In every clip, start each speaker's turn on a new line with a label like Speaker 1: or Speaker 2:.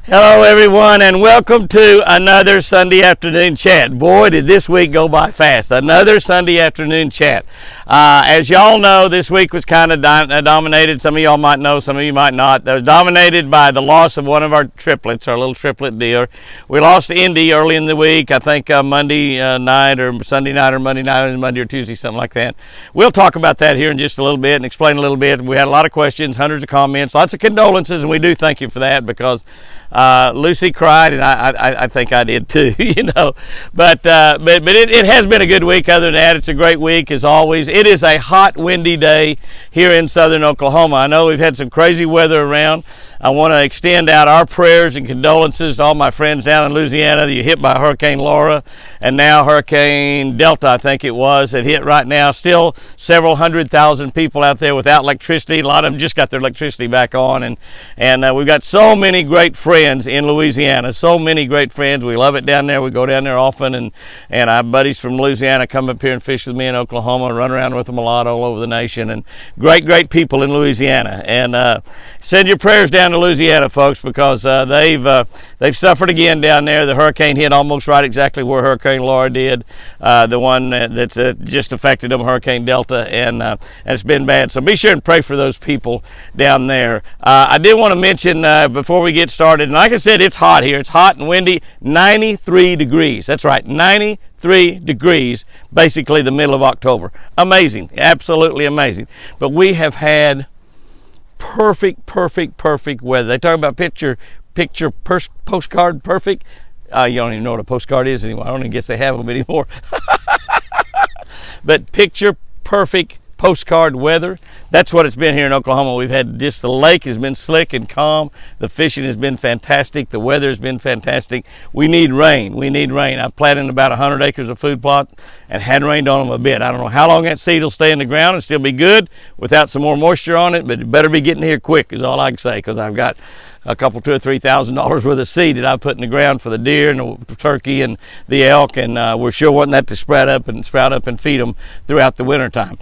Speaker 1: Hello, everyone, and welcome to another Sunday afternoon chat. Boy, did this week go by fast. Another Sunday afternoon chat. As y'all know, this week was kind of dominated. Some of y'all might know, some of you might not. It was dominated by the loss of one of our triplets, our little triplet deer. We lost Indy early in the week, I think Monday night or Sunday night or Monday night, Monday or Tuesday, something like that. We'll talk about that here in just a little bit and explain a little bit. We had a lot of questions, hundreds of comments, lots of condolences, and we do thank you for that because Lucy cried, and I think I did too, you know. But it has been a good week. Other than that, it's a great week as always. It is a hot, windy day here in southern Oklahoma. I know we've had some crazy weather around. I want to extend out our prayers and condolences to all my friends down in Louisiana that you hit by Hurricane Laura and now Hurricane Delta, I think it was, that hit right now. Still several 100,000 people out there without electricity. A lot of them just got their electricity back on, and we've got so many great friends in Louisiana. So many great friends. We love it down there. We go down there often, and our buddies from Louisiana come up here and fish with me in Oklahoma and run around with them a lot all over the nation. And great people in Louisiana. And send your prayers down to Louisiana, folks, because they've suffered again down there. The hurricane hit almost right exactly where Hurricane Laura did, the one that's just affected them, Hurricane Delta, and it's been bad. So be sure and pray for those people down there. I did want to mention before we get started, and like I said, it's hot here. It's hot and windy, 93 degrees. That's right, 93 degrees, basically the middle of October. Amazing, absolutely amazing. But we have had perfect weather. They talk about picture postcard perfect. You don't even know what a postcard is anymore. I don't even guess they have them anymore. But picture perfect postcard weather. That's what it's been here in Oklahoma. We've had just the lake has been slick and calm. The fishing has been fantastic. The weather has been fantastic. We need rain. I've planted about 100 acres of food plot and hadn't rained on them a bit. I don't know how long that seed will stay in the ground and still be good without some more moisture on it, but it better be getting here quick is all I can say, because I've got a couple $2,000 or $3,000 worth of seed that I put in the ground for the deer and the turkey and the elk, and we're sure wanting that to sprout up and feed them throughout the winter time.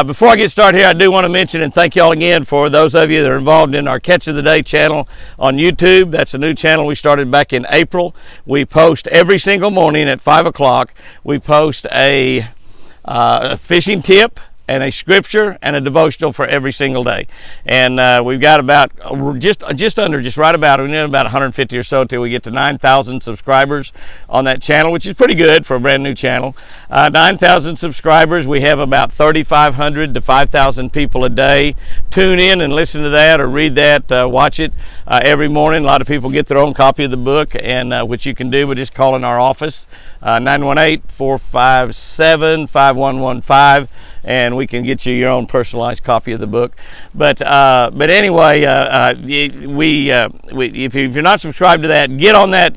Speaker 1: Before I get started here, I do want to mention and thank y'all again for those of you that are involved in our Catch of the Day channel on YouTube. That's a new channel we started back in April. We post every single morning at 5 o'clock. We post a fishing tip and a scripture and a devotional for every single day. And we've got about just right about, we need about 150 or so till we get to 9,000 subscribers on that channel, which is pretty good for a brand new channel. 9,000 subscribers. We have about 3,500 to 5,000 people a day tune in and listen to that or read that, watch it every morning. A lot of people get their own copy of the book, and which you can do by just calling our office, 918-457-5115, and we can get you your own personalized copy of the book. But anyway, if you're not subscribed to that, get on that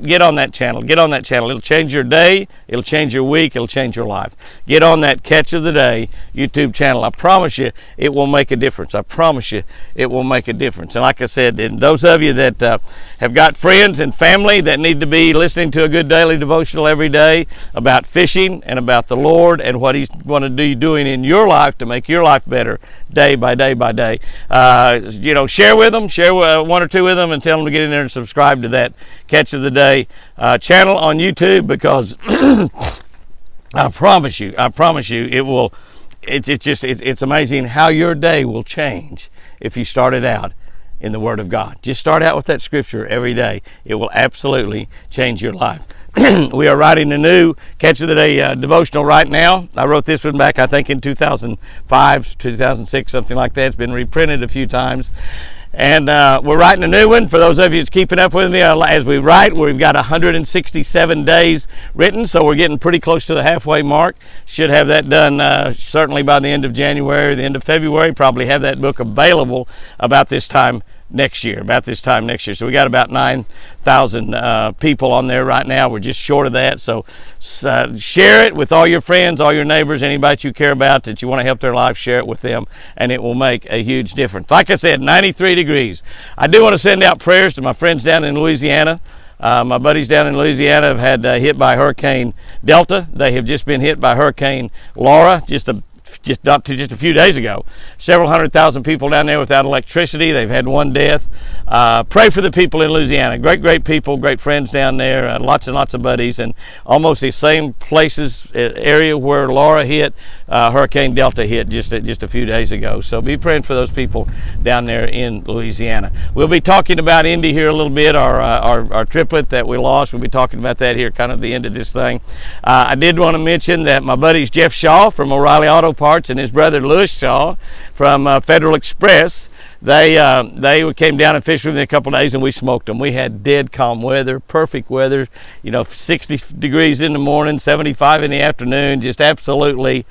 Speaker 1: channel. It'll change your day, it'll change your week, it'll change your life. Get on that Catch of the Day YouTube channel. I promise you, it will make a difference. I promise you, it will make a difference. And like I said, and those of you that have got friends and family that need to be listening to a good daily devotional every day about fishing and about the Lord and what He's going to be doing in your life to make your life better day by day by day. Share with them, share one or two with them, and tell them to get in there and subscribe to that Catch of the Day channel on YouTube, because I promise you, it will. It's amazing how your day will change if you started out in the Word of God. Just start out with that scripture every day. It will absolutely change your life. We are writing a new Catch of the Day devotional right now. I wrote this one back, I think, in 2005, 2006, something like that. It's been reprinted a few times. And we're writing a new one. For those of you that's keeping up with me as we write, we've got 167 days written, so we're getting pretty close to the halfway mark. Should have that done certainly by the end of January, the end of February. Probably have that book available about this time next year. So we got about 9,000 people on there right now. We're just short of that. So share it with all your friends, all your neighbors, anybody you care about that you want to help their life. Share it with them, and it will make a huge difference. Like I said, 93 degrees. I do want to send out prayers to my friends down in Louisiana. My buddies down in Louisiana have had hit by Hurricane Delta. They have just been hit by Hurricane Laura just a just a few days ago. Several 100,000 people down there without electricity. They've had one death. Pray for the people in Louisiana. Great people, great friends down there, lots and lots of buddies, and almost the same places, area where Laura hit, Hurricane Delta hit just a few days ago. So be praying for those people down there in Louisiana. We'll be talking about Indy here a little bit, our triplet that we lost. We'll be talking about that here kind of the end of this thing. I did want to mention that my buddies Jeff Shaw from O'Reilly Auto Parts and his brother Lewis Shaw from Federal Express, they came down and fished with me a couple of days, and we smoked them. We had dead calm weather, perfect weather, 60 degrees in the morning, 75 in the afternoon, just absolutely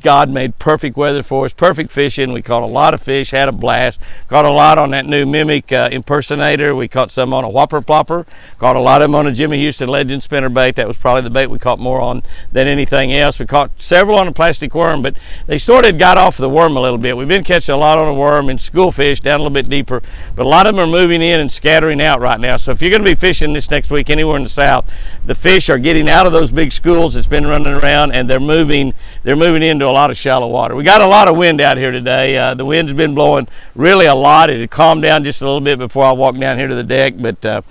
Speaker 1: God made perfect weather for us, perfect fishing. We caught a lot of fish, had a blast. Caught a lot on that new Mimic impersonator. We caught some on a whopper plopper. Caught a lot of them on a Jimmy Houston Legend spinner bait. That was probably the bait we caught more on than anything else. We caught several on a plastic worm, but they sort of got off the worm a little bit. We've been catching a lot on a worm and school fish down a little bit deeper, but a lot of them are moving in and scattering out right now. So if you're going to be fishing this next week anywhere in the south, the fish are getting out of those big schools that's been running around, and they're moving into a lot of shallow water. We got a lot of wind out here today. The wind's been blowing really a lot. It had calmed down just a little bit before I walked down here to the deck, but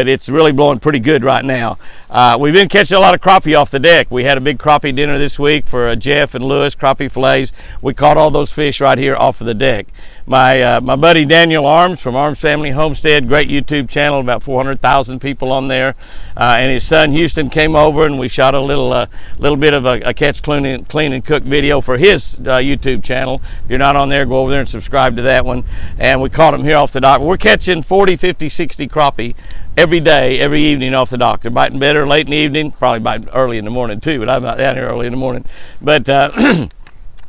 Speaker 1: it's really blowing pretty good right now. We've been catching a lot of crappie off the deck. We had a big crappie dinner this week for Jeff and Lewis, crappie fillets. We caught all those fish right here off of the deck. My buddy Daniel Arms from Arms Family Homestead, great YouTube channel, about 400,000 people on there, and his son Houston came over, and we shot a little bit of a catch, clean and cook video for his YouTube channel. If you're not on there, go over there and subscribe to that one. And we caught him here off the dock. We're catching 40, 50, 60 crappie every day, every evening off the dock. They're biting better late in the evening, probably biting early in the morning too, but I'm not down here early in the morning. But I'm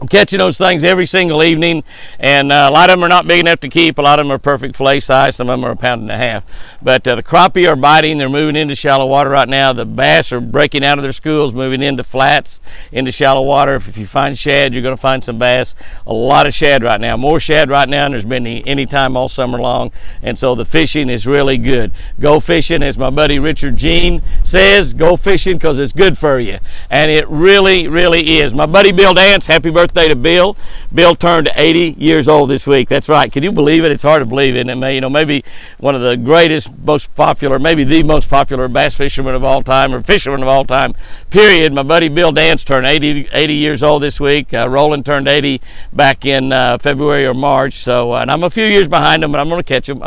Speaker 1: catching those things every single evening, and a lot of them are not big enough to keep. A lot of them are perfect fillet size. Some of them are 1.5 pounds. But the crappie are biting. They're moving into shallow water right now. The bass are breaking out of their schools, moving into flats, into shallow water. If you find shad, you're going to find some bass. A lot of shad right now. More shad right now than there's been any time all summer long. And so the fishing is really good. Go fishing, as my buddy Richard Jean says, go fishing because it's good for you. And it really, really is. My buddy Bill Dance, happy birthday to Bill. Bill turned 80 years old this week. That's right. Can you believe it? It's hard to believe it. And maybe one of the greatest, most popular, maybe the most popular bass fisherman of all time, or fisherman of all time, period. My buddy Bill Dance turned 80 years old this week. Roland turned 80 back in February or March. So, and I'm a few years behind him, but I'm going to catch him.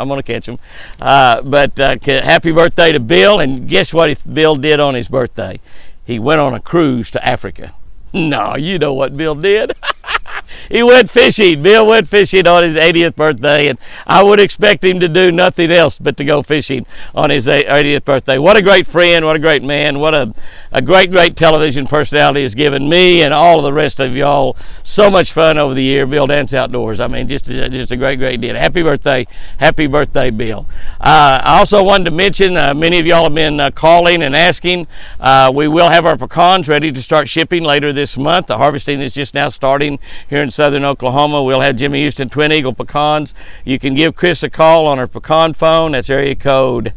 Speaker 1: Happy birthday to Bill. And guess what Bill did on his birthday? He went on a cruise to Africa. No, you know what Bill did. He went fishing. Bill went fishing on his 80th birthday, and I would expect him to do nothing else but to go fishing on his 80th birthday. What a great friend, what a great man, what a great television personality has given me and all of the rest of y'all so much fun over the year. Bill Dance Outdoors. I mean, just a great deal. Happy birthday, Bill. I also wanted to mention, many of y'all have been calling and asking. We will have our pecans ready to start shipping later this month. The harvesting is just now starting here in southern Oklahoma. We'll have Jimmy Houston Twin Eagle pecans. You can give Chris a call on our pecan phone. That's area code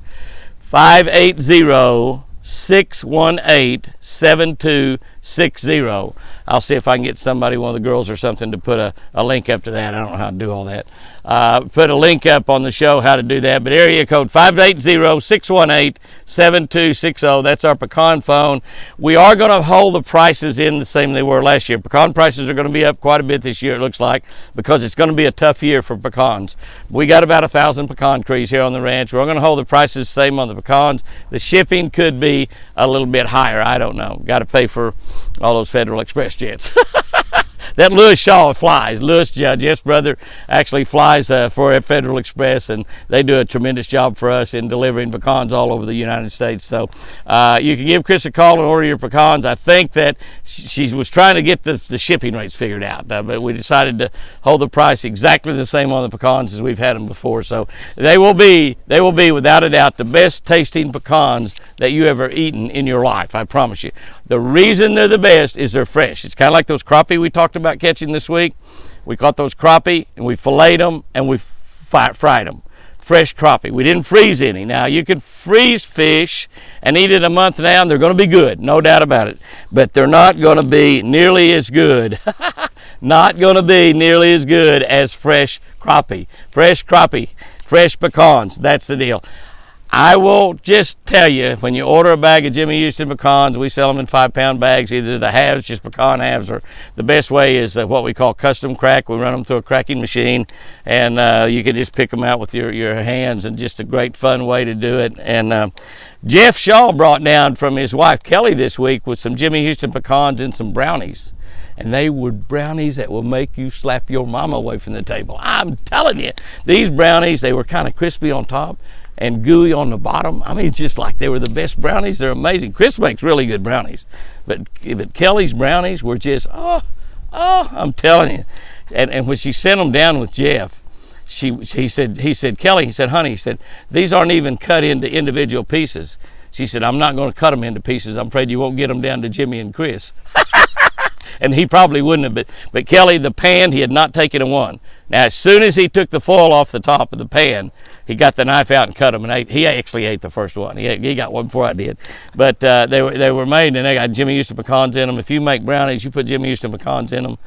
Speaker 1: 580-618-7260. I'll see if I can get somebody, one of the girls or something, to put a link up to that. I don't know how to do all that. Put a link up on the show how to do that. But area code 580-618-7260. That's our pecan phone. We are going to hold the prices in the same they were last year. Pecan prices are going to be up quite a bit this year, it looks like, because it's going to be a tough year for pecans. We got about 1,000 pecan trees here on the ranch. We're going to hold the prices the same on the pecans. The shipping could be a little bit higher. I don't know. Got to pay for all those Federal Express jets. That Lewis Shaw flies. Lewis, Jeff's brother, actually flies for Federal Express, and they do a tremendous job for us in delivering pecans all over the United States. So you can give Chris a call and order your pecans. I think that she was trying to get the shipping rates figured out, but we decided to hold the price exactly the same on the pecans as we've had them before. So they will be without a doubt the best tasting pecans that you ever eaten in your life. I promise you. The reason they're the best is they're fresh. It's kind of like those crappie we talked about catching this week. We caught those crappie and we filleted them and we fried them. fresh crappie. We didn't freeze any. Now, you can freeze fish and eat it a month now, and they're going to be good, no doubt about it. But they're not going to be nearly as good. Not going to be nearly as good as fresh crappie. Fresh crappie, fresh pecans, that's the deal. I will just tell you, when you order a bag of Jimmy Houston pecans, we sell them in 5-pound bags, either the halves, just pecan halves, or the best way is what we call custom crack. We run them through a cracking machine, and you can just pick them out with your hands, and just a great fun way to do it. And Jeff Shaw brought down from his wife Kelly this week with some Jimmy Houston pecans and some brownies. And they were brownies that will make you slap your mama away from the table. I'm telling you, these brownies, they were kind of crispy on top and gooey on the bottom. I mean, just like they were the best brownies. They're amazing. Chris makes really good brownies, but Kelly's brownies were just, I'm telling you. And when she sent them down with Jeff, he said, Kelly, he said, honey, he said, these aren't even cut into individual pieces. She said, I'm not going to cut them into pieces. I'm afraid you won't get them down to Jimmy and Chris. And he probably wouldn't have, but Kelly, the pan, he had not taken a one. Now, as soon as he took the foil off the top of the pan, he got the knife out and cut them, and he actually ate the first one. He got one before I did. But they were made, and they got Jimmy Houston pecans in them. If you make brownies, you put Jimmy Houston pecans in them.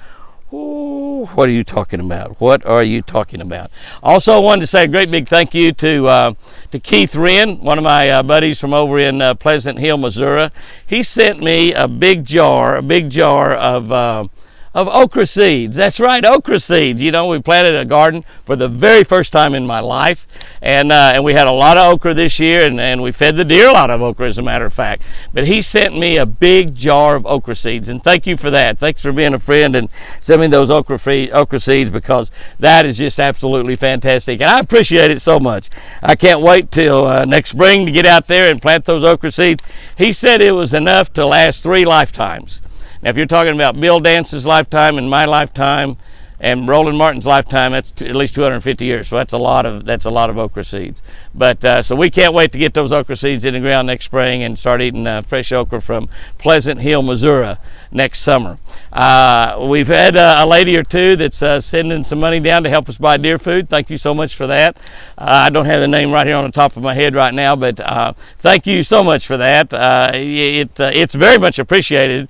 Speaker 1: Ooh, what are you talking about? What are you talking about? Also, I wanted to say a great big thank you to Keith Wren, one of my buddies from over in Pleasant Hill, Missouri. He sent me a big jar of okra seeds. That's right, okra seeds. You know, we planted a garden for the very first time in my life, and we had a lot of okra this year, and we fed the deer a lot of okra, as a matter of fact. But he sent me a big jar of okra seeds, and thank you for that. Thanks for being a friend and sending me those okra seeds, because that is just absolutely fantastic, and I appreciate it so much. I can't wait till next spring to get out there and plant those okra seeds. He said it was enough to last 3 lifetimes. Now, if you're talking about Bill Dance's lifetime and my lifetime and Roland Martin's lifetime, that's at least 250 years. So that's a lot of okra seeds. But so we can't wait to get those okra seeds in the ground next spring and start eating fresh okra from Pleasant Hill, Missouri next summer. We've had a lady or two that's sending some money down to help us buy deer food. Thank you so much for that. I don't have the name right here on the top of my head right now, but thank you so much for that. It's very much appreciated.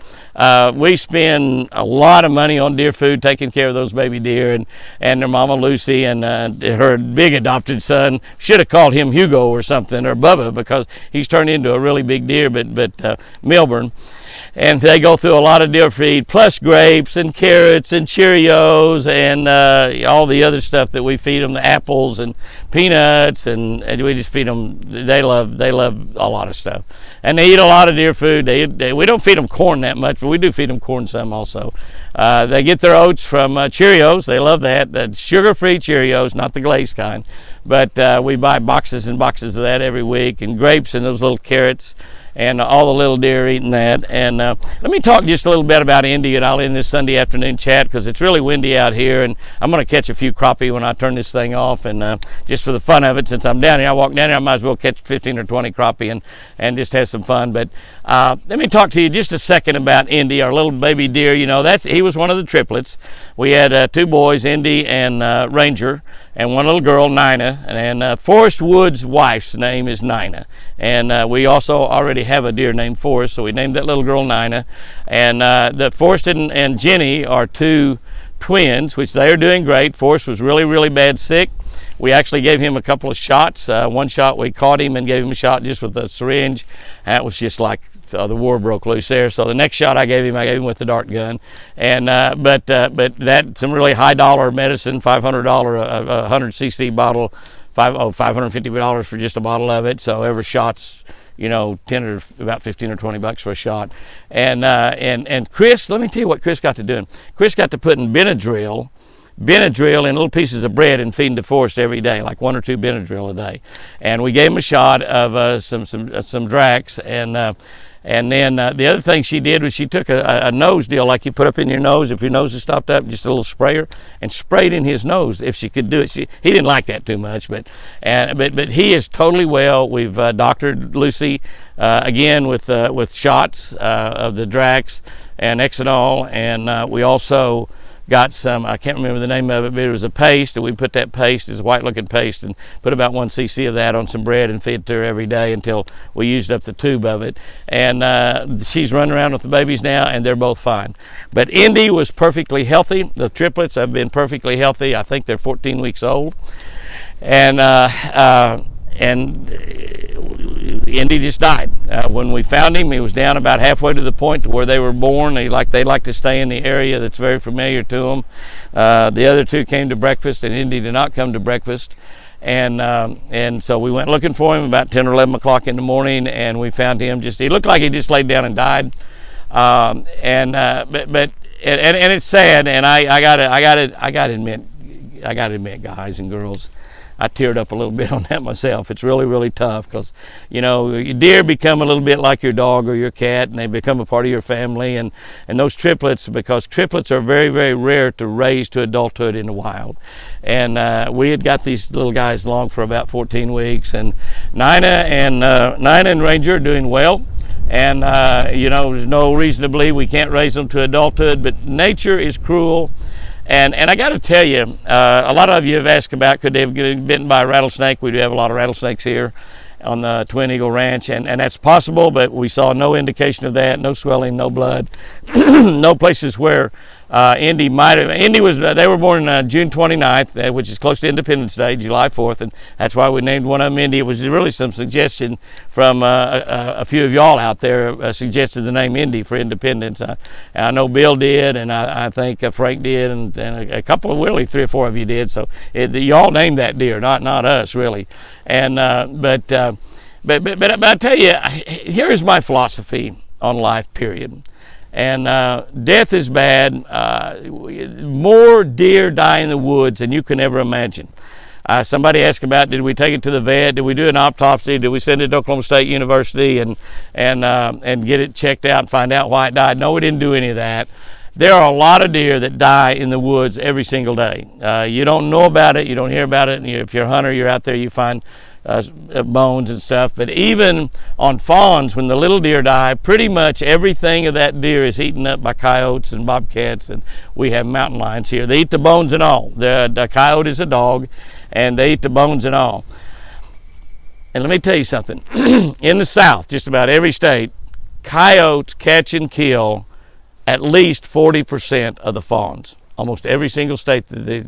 Speaker 1: We spend a lot of money on deer food, taking care of those baby deer and their mama Lucy and her big adopted son. Should have called him Hugo or something, or Bubba, because he's turned into a really big deer, but Milburn. And they go through a lot of deer feed, plus grapes and carrots and Cheerios and all the other stuff that we feed them, the apples and peanuts, and we just feed them. They love a lot of stuff. And they eat a lot of deer food. We don't feed them corn that much, but we do feed them corn some also. They get their oats from Cheerios. They love that. That's sugar-free Cheerios, not the glazed kind. But we buy boxes and boxes of that every week, and grapes and those little carrots. And all the little deer eating that. And let me talk just a little bit about Indy, and I'll end this Sunday afternoon chat because it's really windy out here, and I'm going to catch a few crappie when I turn this thing off. And just for the fun of it, since I'm down here, I walk down here, I might as well catch 15 or 20 crappie and just have some fun. But let me talk to you just a second about Indy, our little baby deer. You know, he was one of the triplets. We had 2 boys, Indy and Ranger, and 1 little girl, Nina, and Forrest Wood's wife's name is Nina. And we also already have a deer named Forrest, so we named that little girl Nina. And the Forrest and Jenny are 2 twins, which they are doing great. Forrest was really, really bad sick. We actually gave him a couple of shots. One shot we caught him and gave him a shot just with a syringe. And that was just like the war broke loose there. So the next shot I gave him with the dart gun. And but that some really high dollar medicine, $500 a 100cc bottle, $550 for just a bottle of it. So every shot's, you know, about 15 or 20 bucks for a shot. And Chris, let me tell you what Chris got to doing. Chris got to putting Benadryl in little pieces of bread and feeding to Forrest every day, like 1 or 2 Benadryl a day. And we gave him a shot of some Drax, and then the other thing she did was she took a nose deal like you put up in your nose if your nose is stopped up, just a little sprayer, and sprayed in his nose if she could do it. He didn't like that too much, but he is totally well. We've doctored Lucy again with shots of the Drax and Exenol, and we also got some, I can't remember the name of it, but it was a paste, and we put that paste, it's a white looking paste, and put about 1 cc of that on some bread and fed to her every day until we used up the tube of it. And she's running around with the babies now, and they're both fine. But Indy was perfectly healthy. The triplets have been perfectly healthy. I think they're 14 weeks old. And Indy just died. When we found him, he was down about halfway to the point to where they were born. They like to stay in the area that's very familiar to them. The other two came to breakfast, and Indy did not come to breakfast. And so we went looking for him about 10 or 11 o'clock in the morning, and we found him. He looked like he just laid down and died. But it's sad, and I gotta admit, guys and girls, I teared up a little bit on that myself. It's really, really tough because, your deer become a little bit like your dog or your cat, and they become a part of your family. And those triplets, because triplets are very, very rare to raise to adulthood in the wild. And we had got these little guys along for about 14 weeks, and Nina and Ranger are doing well. And, there's no reason to believe we can't raise them to adulthood, but nature is cruel. And I got to tell you, a lot of you have asked about could they have been bitten by a rattlesnake. We do have a lot of rattlesnakes here on the Twin Eagle Ranch, and that's possible, but we saw no indication of that, no swelling, no blood, no places where Indy might have. They were born June 29th, which is close to Independence Day, July 4th, and that's why we named one of them Indy. It was really some suggestion from a few of y'all out there suggested the name Indy for Independence. I know Bill did, and I think Frank did, and a couple of, really 3 or 4 of you did. So y'all named that deer, not us really. And but I tell you, here is my philosophy on life. Period. And death is bad. More deer die in the woods than you can ever imagine. Somebody asked about, did we take it to the vet? Did we do an autopsy? Did we send it to Oklahoma State University and get it checked out and find out why it died? No, we didn't do any of that. There are a lot of deer that die in the woods every single day. You don't know about it. You don't hear about it. And if you're a hunter, you're out there, you find bones and stuff. But even on fawns, when the little deer die, pretty much everything of that deer is eaten up by coyotes and bobcats, and we have mountain lions here. They eat the bones and all. The coyote is a dog, and they eat the bones and all. And let me tell you something. In the South, just about every state, coyotes catch and kill at least 40% of the fawns. Almost every single state, the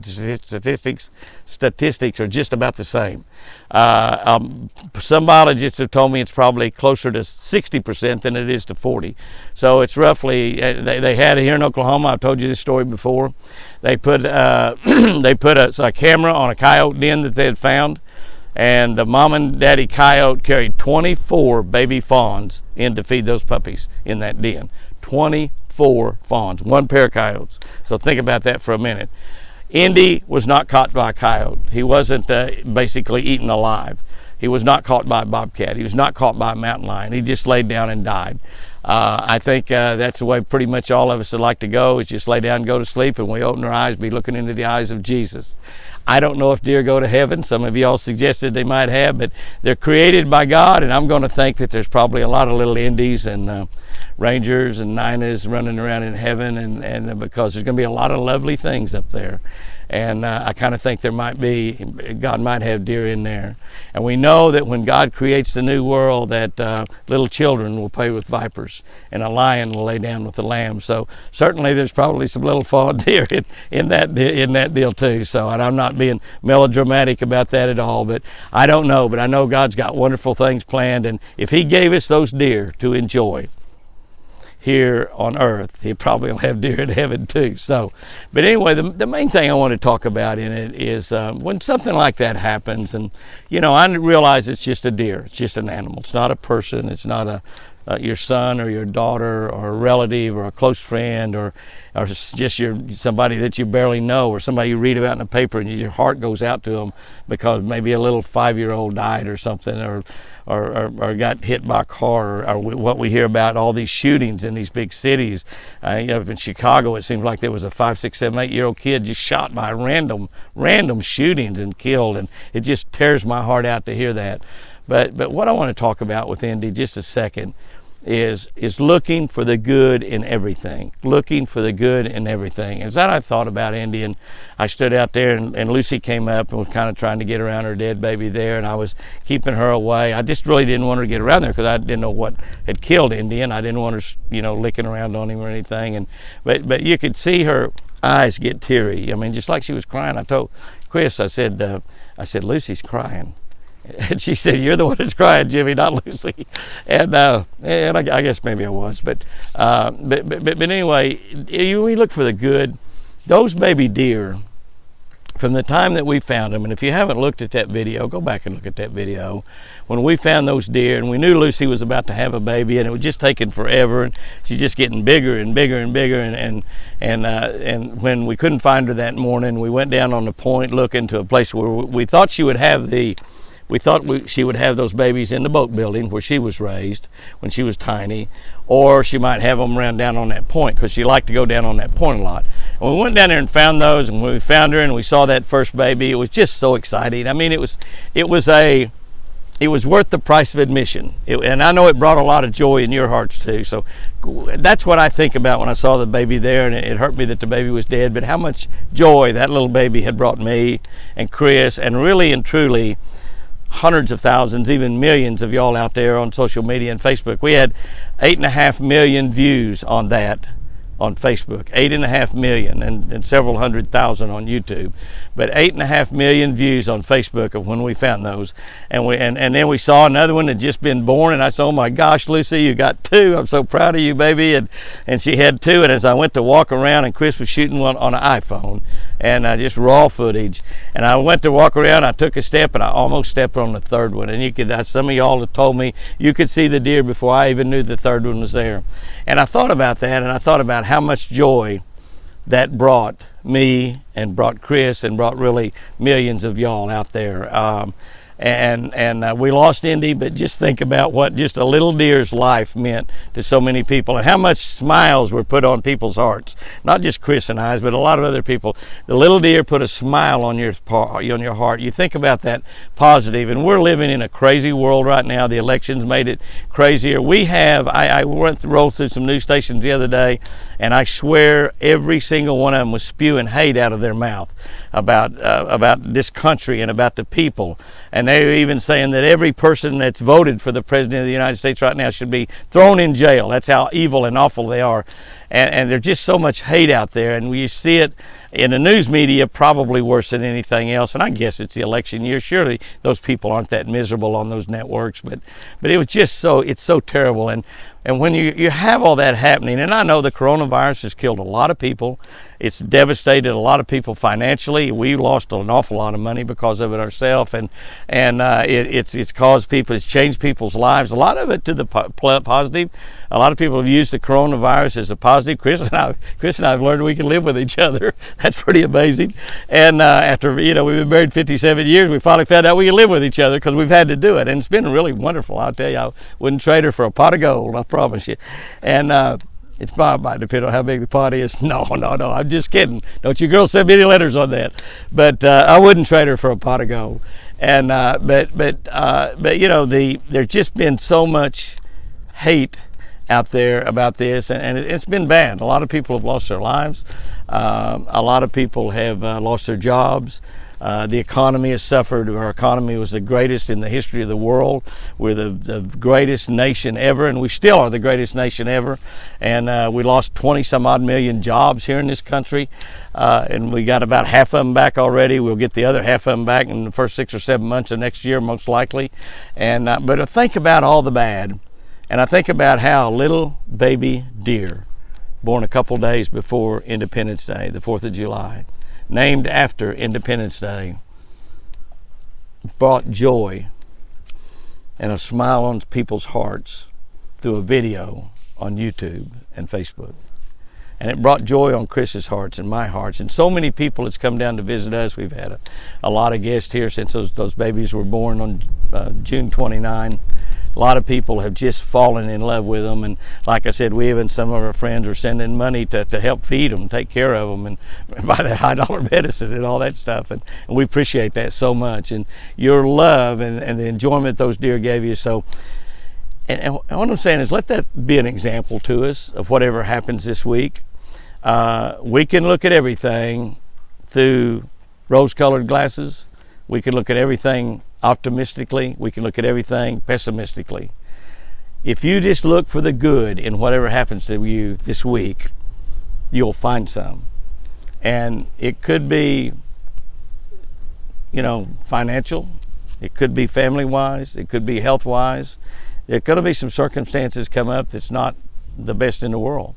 Speaker 1: statistics are just about the same. Some biologists have told me it's probably closer to 60% than it is to 40. So it's roughly, they had it here in Oklahoma. I've told you this story before. They put a camera on a coyote den that they had found, and the mom and daddy coyote carried 24 baby fawns in to feed those puppies in that den. 24 fawns, one pair of coyotes. So think about that for a minute. Indy was not caught by a coyote. He wasn't basically eaten alive. He was not caught by a bobcat. He was not caught by a mountain lion. He just laid down and died. I think that's the way pretty much all of us would like to go, is just lay down and go to sleep, and we open our eyes, be looking into the eyes of Jesus. I don't know if deer go to heaven. Some of you all suggested they might have, but they're created by God, and I'm going to think that there's probably a lot of little Indys and Rangers and Ninas running around in heaven, and because there's going to be a lot of lovely things up there. And I kind of think God might have deer in there. And we know that when God creates the new world, that little children will play with vipers, and a lion will lay down with the lamb. So certainly there's probably some little fawn deer in that deal too. So, and I'm not being melodramatic about that at all, but I don't know. But I know God's got wonderful things planned, and if He gave us those deer to enjoy here on earth, He probably will have deer in heaven too. So, but anyway, the main thing I want to talk about in it is when something like that happens, and I realize it's just a deer, it's just an animal, it's not a person, it's not your son or your daughter or a relative or a close friend or just somebody that you barely know, or somebody you read about in the paper and your heart goes out to them because maybe a little 5-year-old died or something, or got hit by a car, or what we hear about all these shootings in these big cities. In Chicago, it seems like there was a 5, 6, 7, 8-year-old kid just shot by random shootings and killed, and it just tears my heart out to hear that. But what I want to talk about with Indy just a second is looking for the good in everything, looking for the good in everything. As that I thought about Indy, and I stood out there, and Lucy came up and was kind of trying to get around her dead baby there, and I was keeping her away. I just really didn't want her to get around there because I didn't know what had killed Indy, and I didn't want her, licking around on him or anything. And but you could see her eyes get teary. I mean, just like she was crying. I told Chris, I said, Lucy's crying. And she said, "You're the one that's crying, Jimmy, not Lucy." And I guess maybe I was, but anyway, we look for the good. Those baby deer, from the time that we found them, and if you haven't looked at that video, go back and look at that video. When we found those deer, and we knew Lucy was about to have a baby, and it was just taking forever, and she's just getting bigger and bigger and bigger, and when we couldn't find her that morning, we went down on the point looking to a place where we thought she would have she would have those babies in the boat building where she was raised when she was tiny, or she might have them around down on that point because she liked to go down on that point a lot. And we went down there and found those, and when we found her and we saw that first baby, it was just so exciting. I mean, it was worth the price of admission. And I know it brought a lot of joy in your hearts too. So that's what I think about when I saw the baby there, and it hurt me that the baby was dead, but how much joy that little baby had brought me and Chris, and really and truly hundreds of thousands, even millions of y'all out there on social media and Facebook. We had 8.5 million views on that on Facebook, 8.5 million, and several 100,000 on YouTube, but 8.5 million views on Facebook of when we found those. And then we saw another one that had just been born, and I said, "Oh my gosh, Lucy, you got two. I'm so proud of you, baby." And she had two, and as I went to walk around, and Chris was shooting one on an iPhone, and just raw footage, and I went to walk around, I took a step, and I almost stepped on the third one. And some of y'all have told me you could see the deer before I even knew the third one was there. And I thought about that, and I thought about how much joy that brought me, and brought Chris, and brought really millions of y'all out there. We lost Indy, but just think about what just a little deer's life meant to so many people, and how much smiles were put on people's hearts. Not just Chris and I's, but a lot of other people. The little deer put a smile on your heart. You think about that positive, and we're living in a crazy world right now. The elections made it crazier. I rolled through some news stations the other day, and I swear every single one of them was spewing hate out of their mouth about this country and about the people. And they were even saying that every person that's voted for the President of the United States right now should be thrown in jail. That's how evil and awful they are. And there's just so much hate out there, and we see it in the news media probably worse than anything else. And I guess it's the election year. Surely those people aren't that miserable on those networks, but it was just it's so terrible. And when you have all that happening, and I know the coronavirus has killed a lot of people, it's devastated a lot of people financially. We lost an awful lot of money because of it ourselves, and it's caused people, it's changed people's lives. A lot of it to the positive. A lot of people have used the coronavirus as a positive. Chris and I have learned we can live with each other. That's pretty amazing. And after we've been married 57 years, we finally found out we can live with each other because we've had to do it, and it's been really wonderful. I'll tell you, I wouldn't trade her for a pot of gold, I promise you. And it might depend on how big the pot is. No, I'm just kidding. Don't you girls send me any letters on that. But I wouldn't trade her for a pot of gold. And but there's just been so much hate out there about this, and it's been bad. A lot of people have lost their lives. A lot of people have lost their jobs. The economy has suffered. Our economy was the greatest in the history of the world. We're the greatest nation ever, and we still are the greatest nation ever. And we lost 20 some odd million jobs here in this country, and we got about half of them back already. We'll get the other half of them back in the first 6 or 7 months of next year, most likely. And but I think about all the bad, and I think about how little baby deer, born a couple days before Independence Day, the 4th of July, named after Independence Day, brought joy and a smile on people's hearts through a video on YouTube and Facebook. And it brought joy on Chris's hearts and my hearts. And so many people that's come down to visit us. We've had a lot of guests here since those babies were born on June 29. A lot of people have just fallen in love with them, and like I said, some of our friends are sending money to help feed them, take care of them, and buy that high-dollar medicine and all that stuff, and we appreciate that so much, and your love and the enjoyment those deer gave you. So And what I'm saying is, let that be an example to us of whatever happens this week. We can look at everything through rose-colored glasses. We can look at everything optimistically. We can look at everything pessimistically. If you just look for the good in whatever happens to you this week, you'll find some. And it could be, financial. It could be family-wise. It could be health-wise. There's going to be some circumstances come up that's not the best in the world.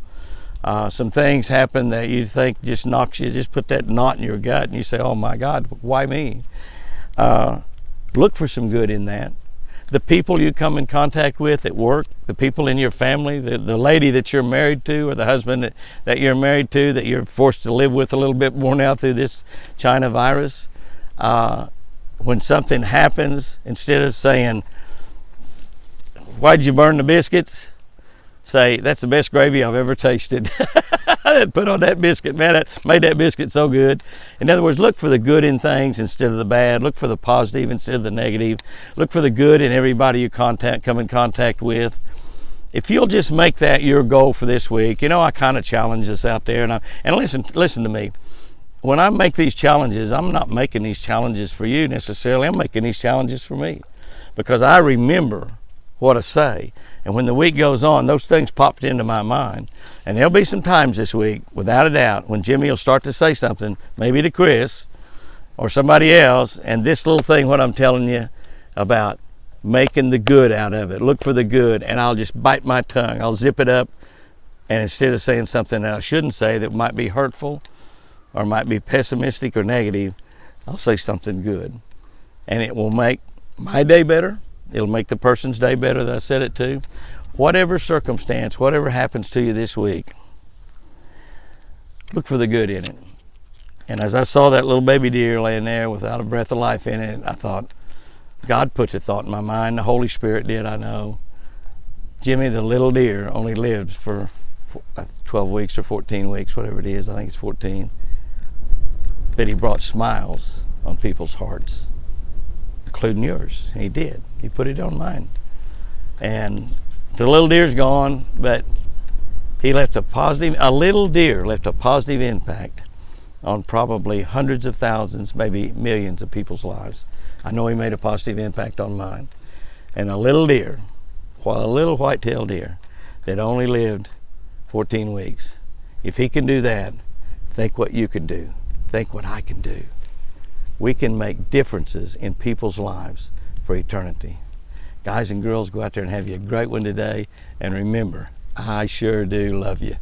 Speaker 1: Some things happen that you think just knocks you, just put that knot in your gut, and you say, oh my God, why me? Look for some good in that. The people you come in contact with at work, the people in your family, the lady that you're married to, or the husband that you're married to, that you're forced to live with a little bit more now through this China virus. When something happens, instead of saying, why'd you burn the biscuits? Say, that's the best gravy I've ever tasted. Put on that biscuit, man, that made that biscuit so good. In other words, look for the good in things instead of the bad. Look for the positive instead of the negative. Look for the good in everybody you come in contact with. If you'll just make that your goal for this week, I kind of challenge us out there. And listen to me. When I make these challenges, I'm not making these challenges for you necessarily. I'm making these challenges for me, because I remember what I say. And when the week goes on, those things popped into my mind. And there'll be some times this week, without a doubt, when Jimmy will start to say something, maybe to Chris or somebody else, and this little thing, what I'm telling you about making the good out of it. Look for the good, and I'll just bite my tongue. I'll zip it up, and instead of saying something that I shouldn't say that might be hurtful or might be pessimistic or negative, I'll say something good. And it will make my day better. It'll make the person's day better that I said it to. Whatever circumstance, whatever happens to you this week, look for the good in it. And as I saw that little baby deer laying there without a breath of life in it, I thought, God put the thought in my mind. The Holy Spirit did, I know. Jimmy, the little deer, only lived for 12 weeks or 14 weeks, whatever it is. I think it's 14. But he brought smiles on people's hearts, including yours. And he did. He put it on mine. And the little deer's gone, but he left a little deer left a positive impact on probably hundreds of thousands, maybe millions of people's lives. I know he made a positive impact on mine. And a little deer, a little white-tailed deer that only lived 14 weeks, if he can do that, think what you can do. Think what I can do. We can make differences in people's lives for eternity. Guys and girls, go out there and have you a great one today. And remember, I sure do love you.